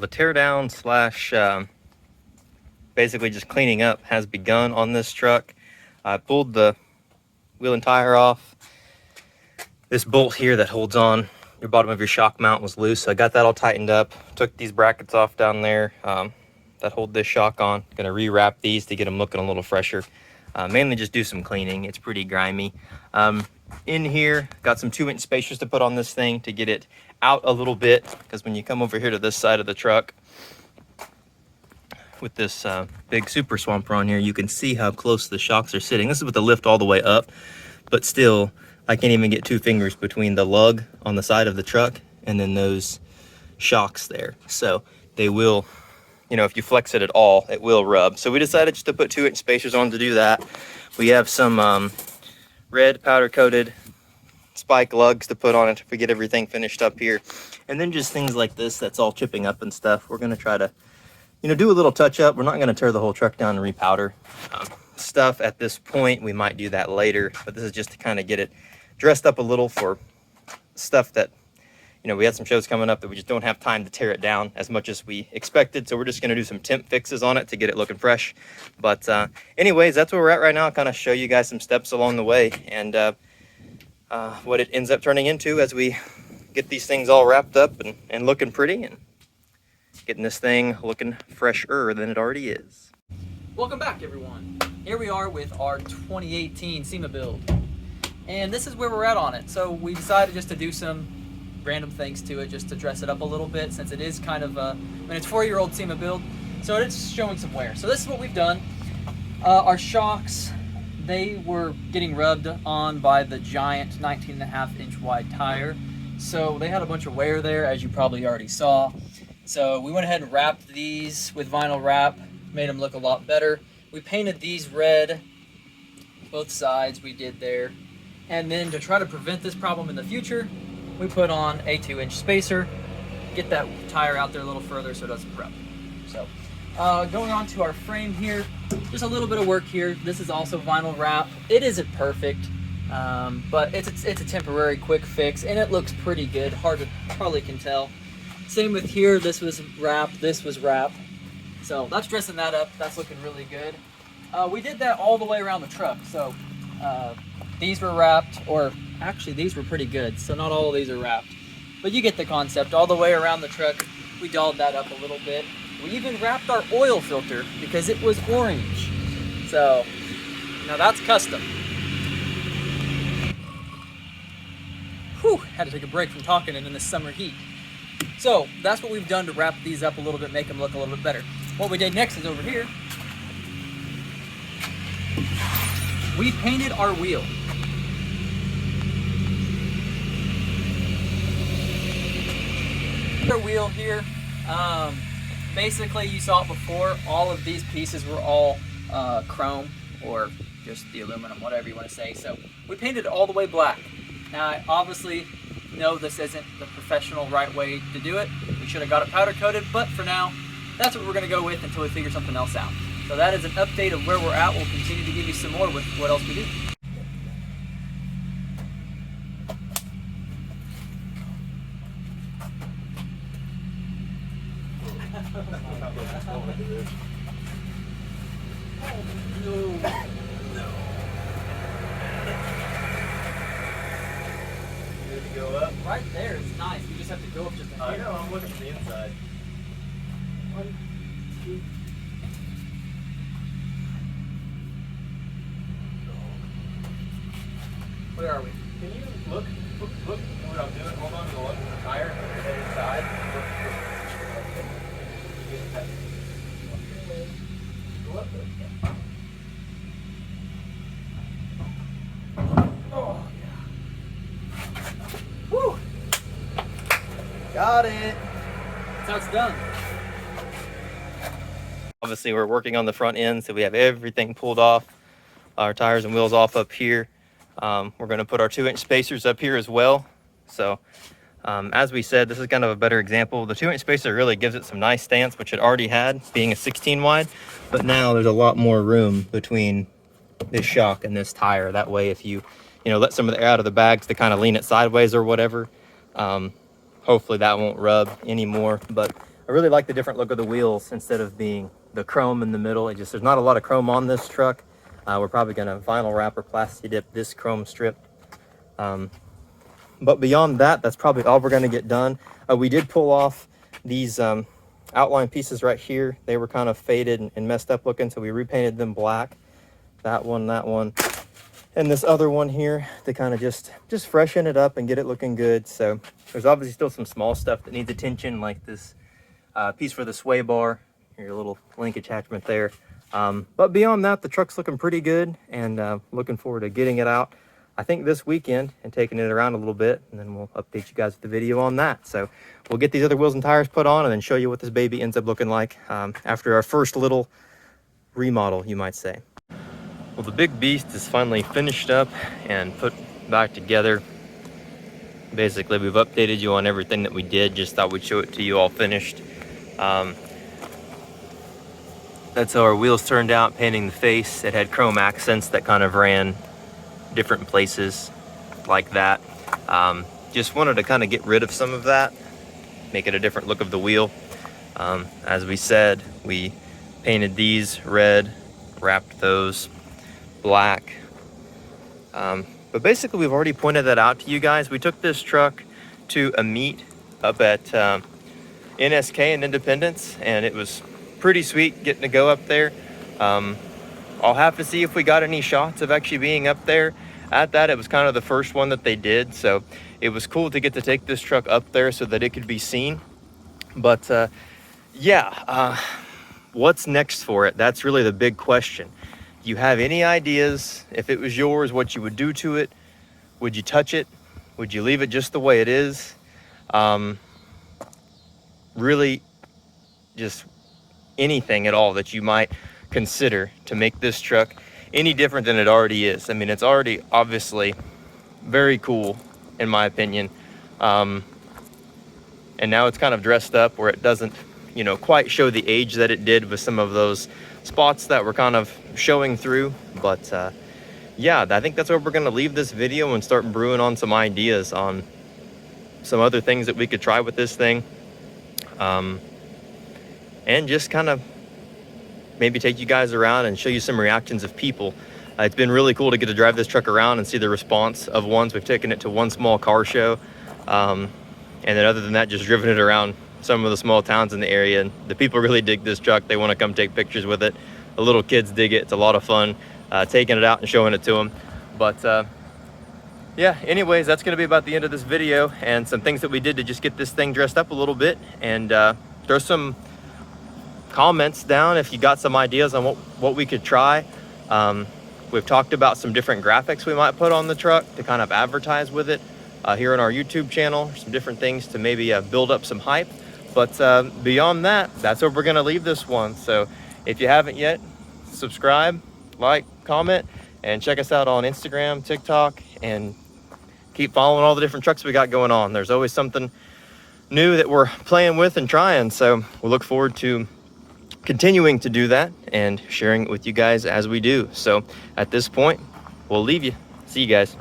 the teardown slash basically just cleaning up has begun on this truck. I pulled the wheel and tire off. This bolt here that holds on your bottom of your shock mount was loose, so I got that all tightened up. Took these brackets off down there that hold this shock on. Gonna rewrap these to get them looking a little fresher. Mainly just do some cleaning. It's pretty grimy. In here, got some 2-inch spacers to put on this thing to get it out a little bit, because when you come over here to this side of the truck with this big super swamper on here, you can see how close the shocks are sitting. This is with the lift all the way up, but still I can't even get 2 fingers between the lug on the side of the truck and then those shocks there. So they will, you know, if you flex it at all, it will rub. So we decided just to put 2-inch spacers on to do that. We have some red powder coated spike lugs to put on it if we get everything finished up here. And then just things like this that's all chipping up and stuff. We're gonna try to, you know, do a little touch up. We're not gonna tear the whole truck down and repowder stuff at this point. We might do that later, but this is just to kind of get it dressed up a little for stuff that, you know, we had some shows coming up that we just don't have time to tear it down as much as we expected. So we're just going to do some temp fixes on it to get it looking fresh. But anyways, that's where we're at right now. I'll kind of show you guys some steps along the way and what it ends up turning into as we get these things all wrapped up and looking pretty and getting this thing looking fresher than it already is. Welcome back, everyone. Here we are with our 2018 Sema build. And this is where we're at on it. So we decided just to do some random things to it, just to dress it up a little bit, since it is kind of a, I mean, it's 4-year-old Sema build, so it's showing some wear. So this is what we've done. Our shocks, they were getting rubbed on by the giant 19.5-inch wide tire. So they had a bunch of wear there, as you probably already saw. So we went ahead and wrapped these with vinyl wrap, made them look a lot better. We painted these red, both sides we did there. And then to try to prevent this problem in the future, we put on a 2-inch spacer, get that tire out there a little further so it doesn't rub. So going on to our frame here, just a little bit of work here. This is also vinyl wrap. It isn't perfect, but it's a temporary quick fix, and it looks pretty good. Hardly can tell. Same with here, this was wrap, this was wrap. So that's dressing that up. That's looking really good. We did that all the way around the truck. So these were wrapped, or actually these were pretty good, so not all of these are wrapped. But you get the concept. All the way around the truck, we dolled that up a little bit. We even wrapped our oil filter because it was orange. So now that's custom. Whew, had to take a break from talking in this summer heat. So that's what we've done to wrap these up a little bit, make them look a little bit better. What we did next is over here, we painted our wheel. Our wheel here, basically you saw it before, all of these pieces were all chrome or just the aluminum, whatever you want to say. So we painted it all the way black. Now I obviously know this isn't the professional right way to do it. We should have got it powder coated, but for now, that's what we're going to go with until we figure something else out. So that is an update of where we're at. We'll continue to give you some more with what else we do. Go up. Right there is nice. We just have to go up just a hair. I know, I'm looking from the inside. 1, 2. Where are we? Can you look what I'm doing? Hold on to the left of the tire, the other side. Go up there. Oh, yeah. Woo! Got it. That's how it's done. Obviously, we're working on the front end, so we have everything pulled off, our tires and wheels off up here. We're going to put our 2-inch spacers up here as well. So as we said, this is kind of a better example. The 2-inch spacer really gives it some nice stance, which it already had, being a 16 wide. But now there's a lot more room between this shock and this tire. That way, if you let some of the air out of the bags to kind of lean it sideways or whatever, hopefully that won't rub anymore. But I really like the different look of the wheels instead of being the chrome in the middle. There's not a lot of chrome on this truck. We're probably gonna vinyl wrap or plasti dip this chrome strip. But beyond that, that's probably all we're gonna get done. We did pull off these outline pieces right here. They were kind of faded and messed up looking, so we repainted them black. That one, and this other one here to kind of just freshen it up and get it looking good. So there's obviously still some small stuff that needs attention, like this piece for the sway bar, your little link attachment there. But beyond that, the truck's looking pretty good, and looking forward to getting it out, I think this weekend, and taking it around a little bit, and then we'll update you guys with the video on that. So we'll get these other wheels and tires put on and then show you what this baby ends up looking like after our first little remodel, you might say. Well, the big beast is finally finished up and put back together. Basically, we've updated you on everything that we did. Just thought we'd show it to you all finished. That's how our wheels turned out, painting the face. It had chrome accents that kind of ran different places like that. Just wanted to kind of get rid of some of that, make it a different look of the wheel. As we said, we painted these red, wrapped those black. But basically, we've already pointed that out to you guys. We took this truck to a meet up at NSK in Independence, and it was pretty sweet getting to go up there. I'll have to see if we got any shots of actually being up there at that. It was kind of the first one that they did, so it was cool to get to take this truck up there so that it could be seen. But what's next for it? That's really the big question. You have any ideas? If it was yours, what you would do to it? Would you touch it? Would you leave it just the way it is? Really, just anything at all that you might consider to make this truck any different than it already is. I mean, it's already obviously very cool, in my opinion. And now it's kind of dressed up where it doesn't, quite show the age that it did with some of those spots that were kind of showing through. But yeah, I think that's where we're gonna leave this video and start brewing on some ideas on some other things that we could try with this thing. And just kind of maybe take you guys around and show you some reactions of people. It's been really cool to get to drive this truck around and see the response of ones. We've taken it to one small car show. And then other than that, just driven it around some of the small towns in the area. And the people really dig this truck. They want to come take pictures with it. The little kids dig it. It's a lot of fun taking it out and showing it to them. But yeah, anyways, that's going to be about the end of this video, and some things that we did to just get this thing dressed up a little bit. And throw some comments down if you got some ideas on what we could try. We've talked about some different graphics we might put on the truck to kind of advertise with it here on our YouTube channel, some different things to maybe build up some hype. But beyond that, that's where we're going to leave this one. So if you haven't yet, subscribe, like, comment, and check us out on Instagram, TikTok, and keep following all the different trucks we got going on. There's always something new that we're playing with and trying. So we'll look forward to continuing to do that and sharing it with you guys as we do. So at this point, we'll leave you. See you guys.